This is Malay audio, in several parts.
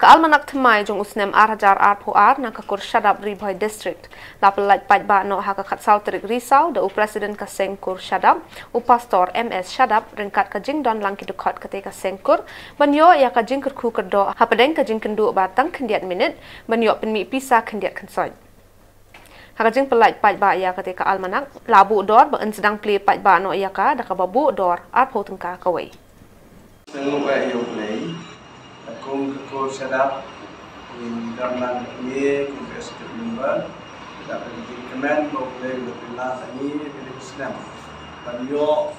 Kaalmanak Thmai jong usnem Arhajar Arpoar na kakur Shadap Riboy District. Lapelait pajba no haka katsau terik risau da Presiden ka Sengkur Shadap, Pastor MS Shadap ringkat ka jing don lang kidukot ketika Sengkur, banyo ya ka jing kerku kerdo hapadeng ka jing kendu batang kendiat minit, banyo penmi pisa kendiat kensoy. Haka jing pelait pajba ya ketika almanak labu dor ba sedang play pajba no ya ka da ka babu dor arpo tengka kawai. Kung Shadap in Darman Kami, kung President Member, dapat dikemen boleh berpindah ini pilih Islam. Banyo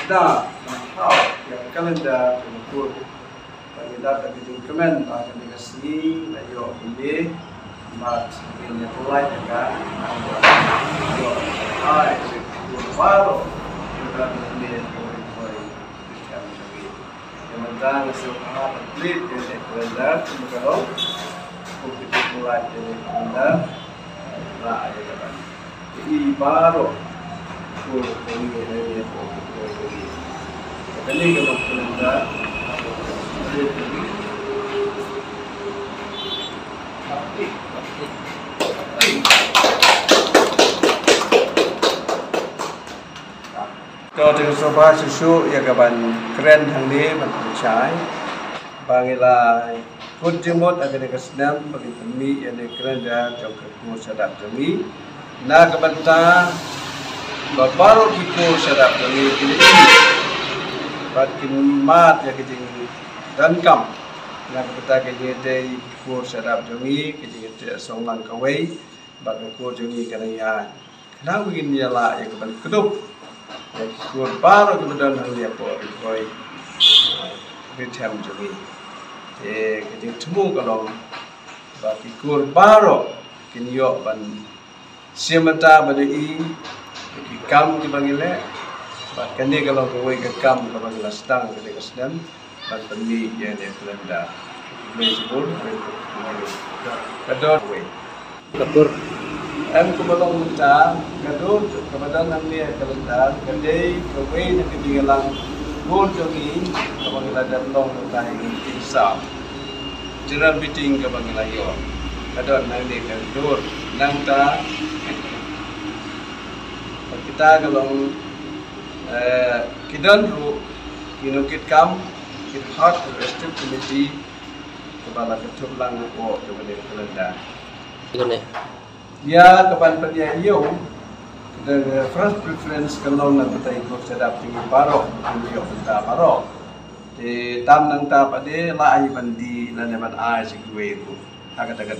sedang menghau yang kalender berikut. Bagi dapat dikemen pada negasi, banyo ini mat ini mulai dengan banyo hai baru kita ini tentang sebuah atlet yang kalender berkerong untuk mulai dari kalender lah ya kan ini baru ini ini kalau kalender kalau dengan sobat susu ya kapan keren hang ni mencai bangilai pun jemut agar kesenam bagi demi yang keren dah jauh keku Shadap demi na kebanta baru keku Shadap demi ini bakin mat ya kejing dan kam na kebanta kejing day keku Shadap demi kejing songlang kawai bagi keku demi kerana kenapa begini ya lah ya kapan kedup kur baru kemudian hanya koi retem jumi, jadi temu kalau bagi kur baru kini yo ban siamata beri kam dipanggilnya, bahkan dia kalau koi kam dipanggil sedang ketika sedang ban beri yang dia kelenda, mejibur, kador koi, kador kebetulan mencah, kadang kebetulan nanti kalender, kedai kawai yang ketinggalan gol jogi, kebangilan datang tentang insaf, jalan meeting kebangilan yo, kadang nanti kantor, nangta, kita kalau kidan ru, kinukit kam, kithat restif committee, kepala ketulang ko kebangilan kalender. Ya kapan pada iyo the first preference kalau nak betai ko Shadap tinggi parok tinggi benda parok di tam nang ta pada la ai bandi la neman ai sikwe ko agak-agak